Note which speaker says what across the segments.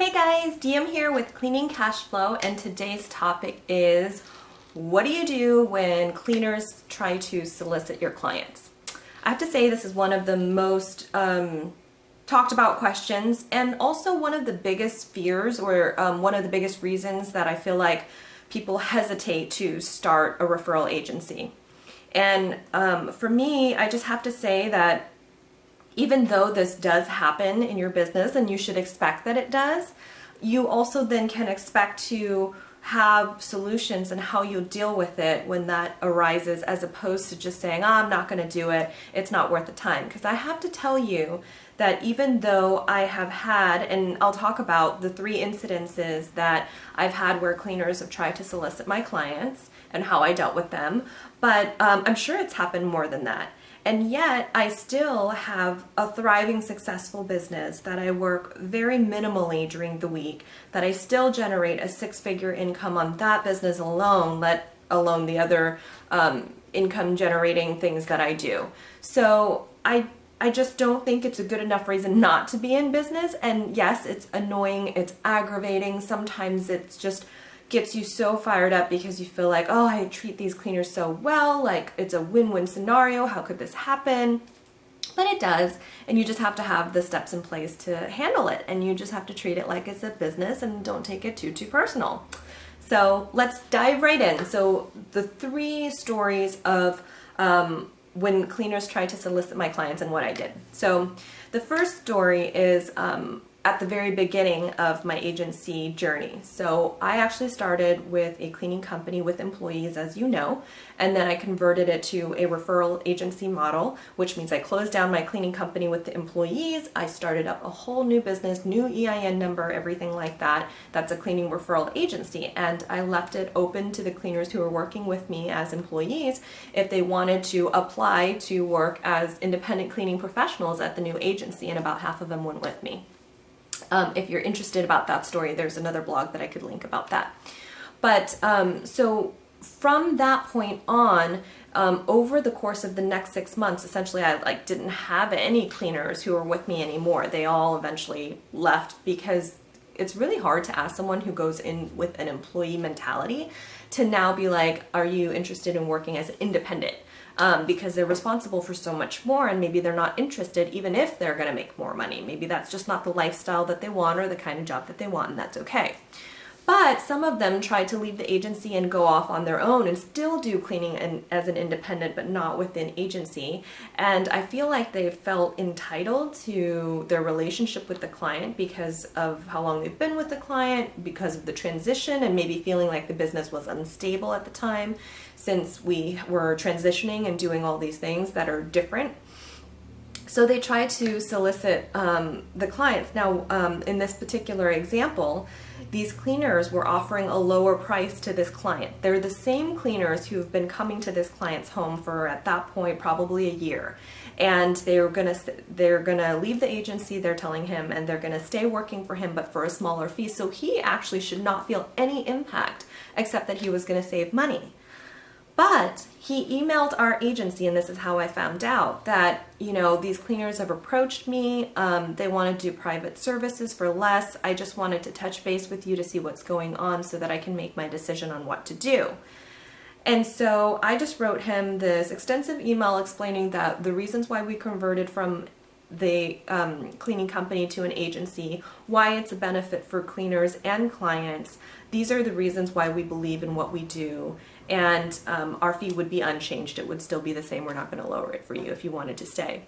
Speaker 1: Hey guys, DM here with Cleaning Cash Flow, and today's topic is what do you do when cleaners try to solicit your clients? I have to say this is one of the most talked about questions, and also one of the biggest fears, or one of the biggest reasons that I feel like people hesitate to start a referral agency. And for me, I just have to say that even though this does happen in your business, and you should expect that it does, you also then can expect to have solutions and how you'll deal with it when that arises, as opposed to just saying, I'm not going to do it, it's not worth the time. Because I have to tell you that even though I have had, and I'll talk about the 3 incidences that I've had where cleaners have tried to solicit my clients and how I dealt with them, but I'm sure it's happened more than that. And yet I still have a thriving, successful business that I work very minimally during the week, that I still generate a 6-figure income on that business alone, let alone the other income generating things that I do. So I just don't think it's a good enough reason not to be in business. And yes, it's annoying, it's aggravating. Sometimes it's just gets you so fired up because you feel like, oh, I treat these cleaners so well, like it's a win-win scenario, how could this happen? But it does, and you just have to have the steps in place to handle it, and you just have to treat it like it's a business and don't take it too personal. So let's dive right in. So the 3 stories of when cleaners tried to solicit my clients and what I did. So the first story is at the very beginning of my agency journey. So I actually started with a cleaning company with employees, as you know, and then I converted it to a referral agency model, which means I closed down my cleaning company with the employees. I started up a whole new business, new EIN number, everything like that. That's a cleaning referral agency. And I left it open to the cleaners who were working with me as employees if they wanted to apply to work as independent cleaning professionals at the new agency, and about half of them went with me. If you're interested about that story, there's another blog that I could link about that. But so from that point on, over the course of the next 6 months, essentially I didn't have any cleaners who were with me anymore. They all eventually left, because it's really hard to ask someone who goes in with an employee mentality to now be like, are you interested in working as an independent? Because they're responsible for so much more, and maybe they're not interested even if they're going to make more money. Maybe that's just not the lifestyle that they want or the kind of job that they want, and that's okay. But some of them try to leave the agency and go off on their own and still do cleaning as an independent, but not within agency. And I feel like they felt entitled to their relationship with the client because of how long they've been with the client, because of the transition, and maybe feeling like the business was unstable at the time, since we were transitioning and doing all these things that are different. So they try to solicit the clients. Now, in this particular example, these cleaners were offering a lower price to this client. They're the same cleaners who have been coming to this client's home for, at that point, probably a year. And they're gonna leave the agency, they're telling him, and they're gonna stay working for him, but for a smaller fee. So he actually should not feel any impact, except that he was gonna save money. But he emailed our agency, and this is how I found out, that, these cleaners have approached me. They want to do private services for less. I just wanted to touch base with you to see what's going on so that I can make my decision on what to do. And so I just wrote him this extensive email explaining that the reasons why we converted from the cleaning company to an agency, why it's a benefit for cleaners and clients. These are the reasons why we believe in what we do, and our fee would be unchanged. It would still be the same. We're not going to lower it for you if you wanted to stay.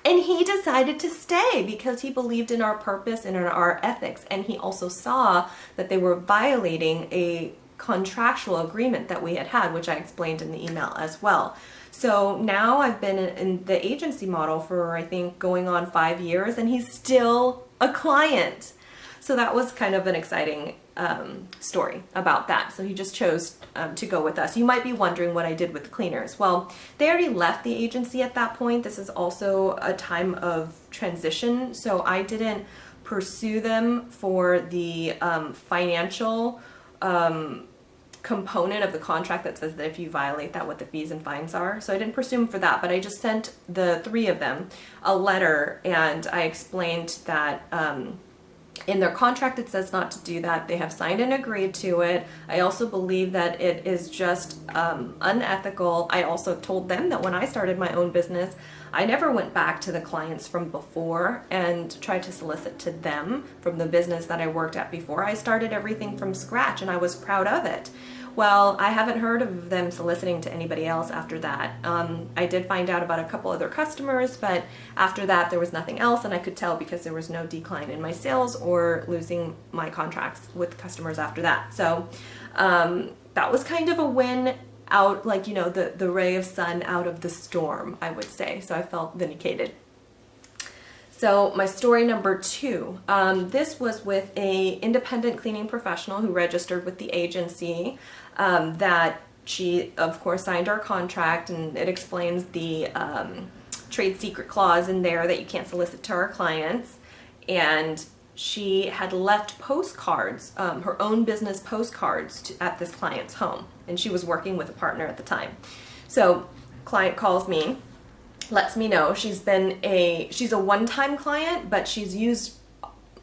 Speaker 1: And he decided to stay because he believed in our purpose and in our ethics, and he also saw that they were violating a contractual agreement that we had, which I explained in the email as well. So now I've been in the agency model for, I think, going on 5 years, and he's still a client. So that was kind of an exciting story about that. So he just chose to go with us. You might be wondering what I did with the cleaners. Well, they already left the agency at that point. This is also a time of transition, so I didn't pursue them for the financial component of the contract that says that if you violate that, what the fees and fines are. So I didn't pursue them for that, but I just sent the 3 of them a letter, and I explained that In their contract, it says not to do that. They have signed and agreed to it. I also believe that it is just unethical. I also told them that when I started my own business, I never went back to the clients from before and tried to solicit to them from the business that I worked at before. I started everything from scratch and I was proud of it. Well, I haven't heard of them soliciting to anybody else after that. I did find out about a couple other customers, but after that there was nothing else, and I could tell because there was no decline in my sales or losing my contracts with customers after that. So that was kind of a win out, like, you know, the ray of sun out of the storm, I would say. So I felt vindicated. So my story number 2, this was with a independent cleaning professional who registered with the agency, that she, of course, signed our contract, and it explains the trade secret clause in there that you can't solicit to our clients. And she had left postcards, her own business postcards at this client's home, and she was working with a partner at the time. So client calls me, lets me know she's a one-time client, but she's used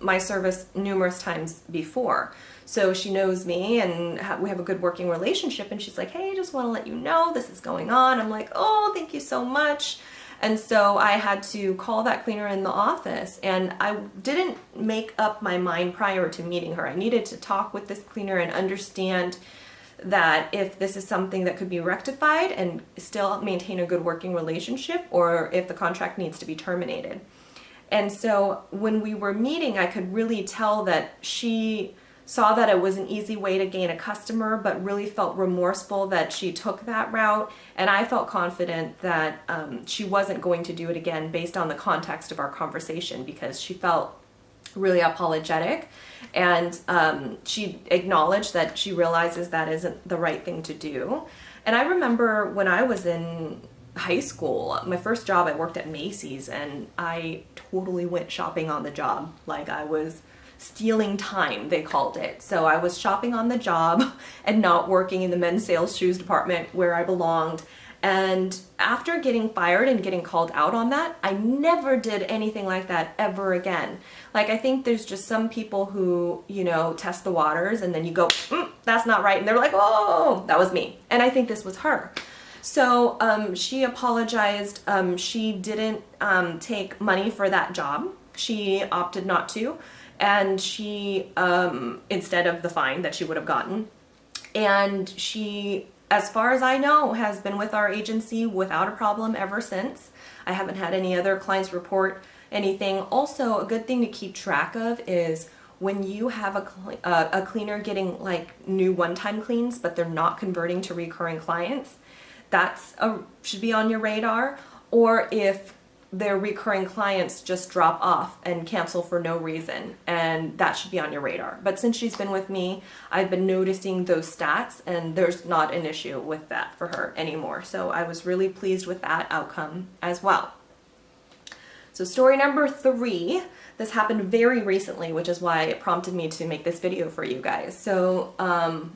Speaker 1: my service numerous times before. So she knows me and we have a good working relationship, and she's like, hey, I just want to let you know this is going on. I'm like, oh, thank you so much. And so I had to call that cleaner in the office, and I didn't make up my mind prior to meeting her. I needed to talk with this cleaner and understand that if this is something that could be rectified and still maintain a good working relationship, or if the contract needs to be terminated. And so when we were meeting, I could really tell that she saw that it was an easy way to gain a customer, but really felt remorseful that she took that route. And I felt confident that she wasn't going to do it again based on the context of our conversation, because she felt really apologetic, and she acknowledged that she realizes that isn't the right thing to do. And I remember when I was in high school, my first job, I worked at Macy's, and I totally went shopping on the job. Like, I was stealing time, they called it. So I was shopping on the job and not working in the men's sales shoes department where I belonged. And after getting fired and getting called out on that, I never did anything like that ever again. Like, I think there's just some people who, you know, test the waters, and then you go, that's not right. And they're like, oh, that was me. And I think this was her. So she apologized. She didn't take money for that job. She opted not to. And she, instead of the fine that she would have gotten. And she, as far as I know, has been with our agency without a problem ever since. I haven't had any other clients report anything. Also, a good thing to keep track of is when you have a cleaner getting like new one-time cleans, but they're not converting to recurring clients, that's should be on your radar. Or if their recurring clients just drop off and cancel for no reason, and that should be on your radar. But since she's been with me, I've been noticing those stats, and there's not an issue with that for her anymore. So I was really pleased with that outcome as well. So story number 3, this happened very recently, which is why it prompted me to make this video for you guys. So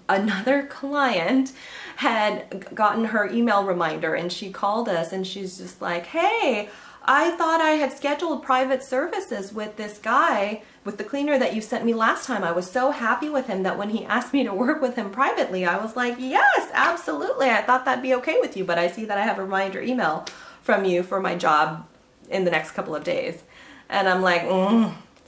Speaker 1: another client had gotten her email reminder, and she called us, and she's just like, hey, I thought I had scheduled private services with this guy, with the cleaner that you sent me last time. I was so happy with him that when he asked me to work with him privately, I was like, yes, absolutely. I thought that'd be okay with you, but I see that I have a reminder email from you for my job in the next couple of days. And I'm like,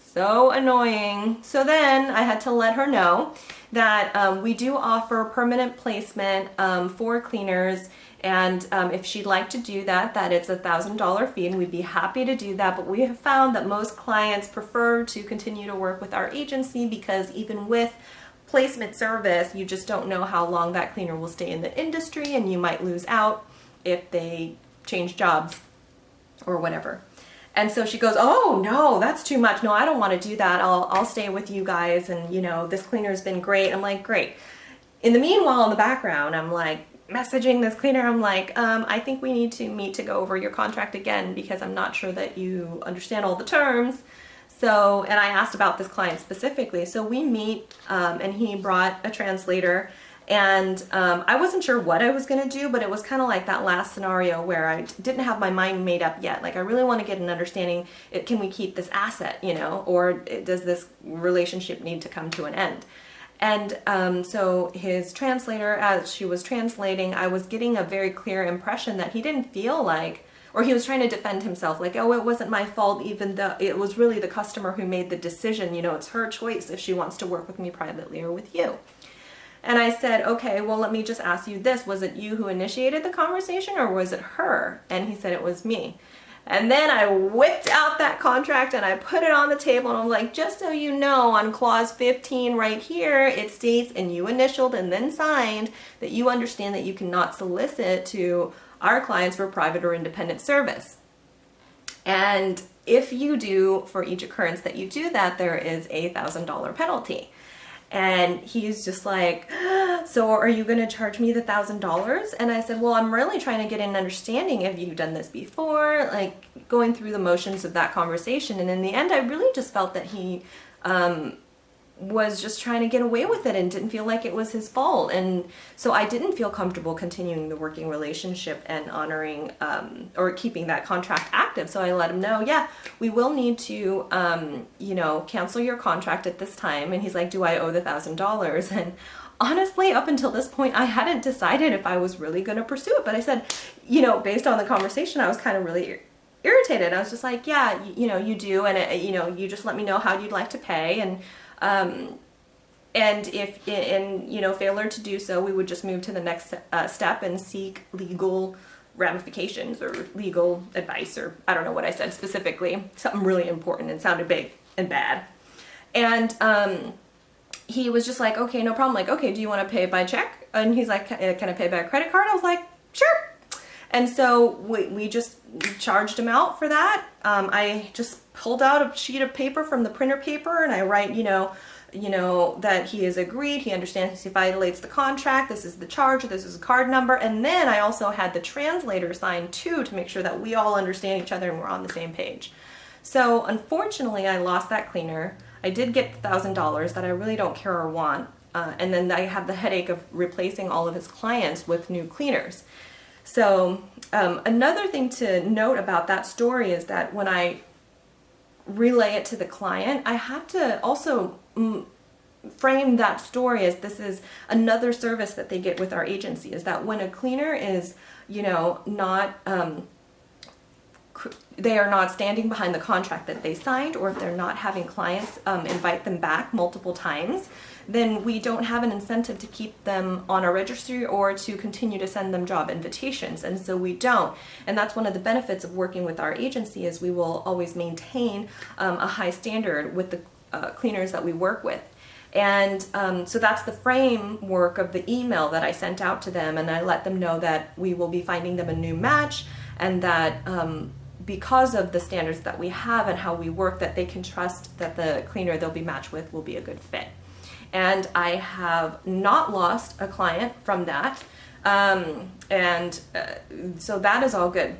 Speaker 1: so annoying. So then I had to let her know that we do offer permanent placement for cleaners. And if she'd like to do that, that it's $1,000 fee, and we'd be happy to do that. But we have found that most clients prefer to continue to work with our agency, because even with placement service, you just don't know how long that cleaner will stay in the industry, and you might lose out if they change jobs or whatever. And so she goes, oh no, that's too much. No, I don't want to do that. I'll stay with you guys. And you know, this cleaner's been great. I'm like, great. In the meanwhile, in the background, I'm like, messaging this cleaner, I'm like, I think we need to meet to go over your contract again, because I'm not sure that you understand all the terms. So, and I asked about this client specifically. So we meet, and he brought a translator, And I wasn't sure what I was going to do, but it was kind of like that last scenario where I didn't have my mind made up yet. Like, I really want to get an understanding, can we keep this asset, or does this relationship need to come to an end? And so his translator, as she was translating, I was getting a very clear impression that he didn't feel like, or he was trying to defend himself, like, oh, it wasn't my fault, even though it was really the customer who made the decision. It's her choice if she wants to work with me privately or with you. And I said, okay, well, let me just ask you this. Was it you who initiated the conversation, or was it her? And he said it was me. And then I whipped out that contract and I put it on the table, and I'm like, just so you know, on clause 15 right here, it states, and you initialed and then signed, that you understand that you cannot solicit to our clients for private or independent service. And if you do, for each occurrence that you do that, there is a $1,000 penalty. And he's just like, so are you going to charge me the $1,000? And I said, well, I'm really trying to get an understanding. Have you done this before? Like, going through the motions of that conversation. And in the end, I really just felt that he was just trying to get away with it and didn't feel like it was his fault. And so I didn't feel comfortable continuing the working relationship and honoring or keeping that contract active. So I let him know, yeah, we will need to, cancel your contract at this time. And he's like, do I owe the $1,000? And honestly, up until this point, I hadn't decided if I was really going to pursue it. But I said, based on the conversation, I was kind of really irritated. I was just like, yeah, you do. And, you just let me know how you'd like to pay. And if failure to do so, we would just move to the next step and seek legal ramifications or legal advice, or I don't know what I said specifically, something really important and sounded big and bad. And he was just like, okay, no problem. Like, okay, do you want to pay by check? And he's like, can I pay by credit card? I was like, sure. And so we just charged him out for that. I just pulled out a sheet of paper from the printer paper, and I write, that he has agreed, he understands he violates the contract, this is the charge, this is a card number. And then I also had the translator sign too, to make sure that we all understand each other and we're on the same page. So unfortunately, I lost that cleaner. I did get the $1,000 that I really don't care or want. And then I have the headache of replacing all of his clients with new cleaners. So another thing to note about that story is that when I relay it to the client, I have to also frame that story as this is another service that they get with our agency, is that when a cleaner is, not, they are not standing behind the contract that they signed, or if they're not having clients invite them back multiple times, then we don't have an incentive to keep them on our registry or to continue to send them job invitations. And so we don't. And that's one of the benefits of working with our agency, is we will always maintain a high standard with the cleaners that we work with. And so that's the framework of the email that I sent out to them, and I let them know that we will be finding them a new match, and that because of the standards that we have and how we work, that they can trust that the cleaner they'll be matched with will be a good fit. And I have not lost a client from that. So that is all good.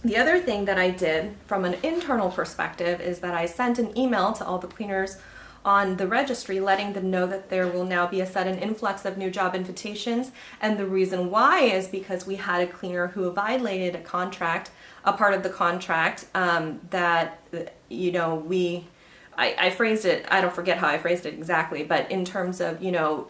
Speaker 1: The other thing that I did from an internal perspective is that I sent an email to all the cleaners on the registry, letting them know that there will now be a sudden influx of new job invitations. And the reason why is because we had a cleaner who violated a contract, a part of the contract that, I phrased it, I don't forget how I phrased it exactly, but in terms of,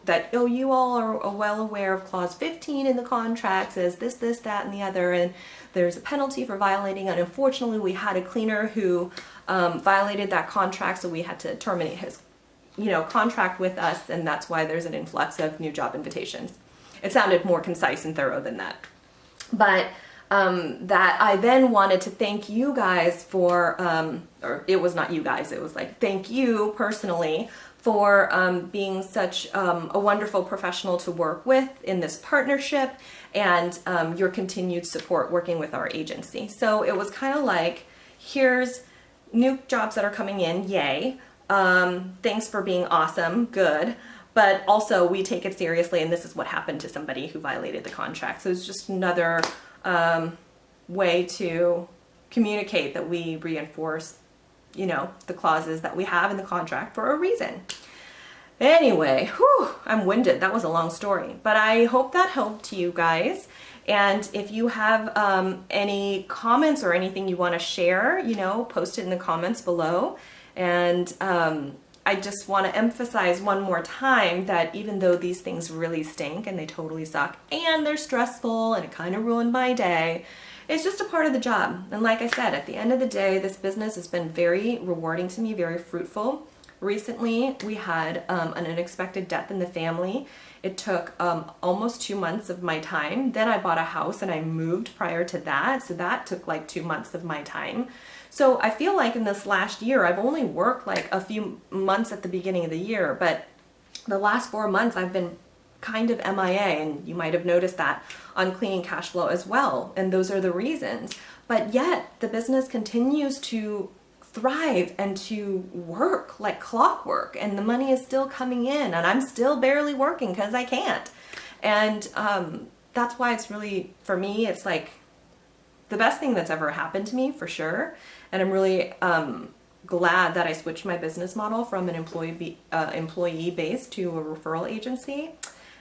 Speaker 1: that, oh, you all are well aware of clause 15 in the contract says this, that, and the other, and there's a penalty for violating. And unfortunately, we had a cleaner who violated that contract, so we had to terminate his, contract with us, and that's why there's an influx of new job invitations. It sounded more concise and thorough than that. But that I then wanted to thank you guys for, or it was not you guys, it was like, thank you personally for being such a wonderful professional to work with in this partnership, and your continued support working with our agency. So it was kind of like, here's new jobs that are coming in, yay. Thanks for being awesome, good. But also we take it seriously, and this is what happened to somebody who violated the contract. So it's just another way to communicate that we reinforce, the clauses that we have in the contract for a reason. Anyway, whew, I'm winded. That was a long story, but I hope that helped you guys. And if you have any comments or anything you want to share, you know, post it in the comments below. And I just want to emphasize one more time that even though these things really stink and they totally suck and they're stressful and it kind of ruined my day, it's just a part of the job. And like I said, at the end of the day, this business has been very rewarding to me, very fruitful. Recently, we had an unexpected death in the family. It took almost 2 months of my time. Then I bought a house and I moved prior to that. So that took like 2 months of my time. So I feel like in this last year, I've only worked like a few months at the beginning of the year, but the last 4 months I've been kind of MIA, and you might have noticed that on cleaning cash flow as well. And those are the reasons. But yet the business continues to thrive and to work like clockwork, and the money is still coming in, and I'm still barely working because I can't. And that's why it's really, for me, it's like the best thing that's ever happened to me, for sure. And I'm really glad that I switched my business model from an employee base to a referral agency.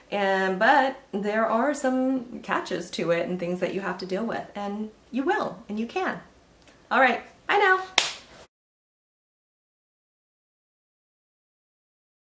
Speaker 1: But there are some catches to it and things that you have to deal with, and you will, and you can. All right, bye now.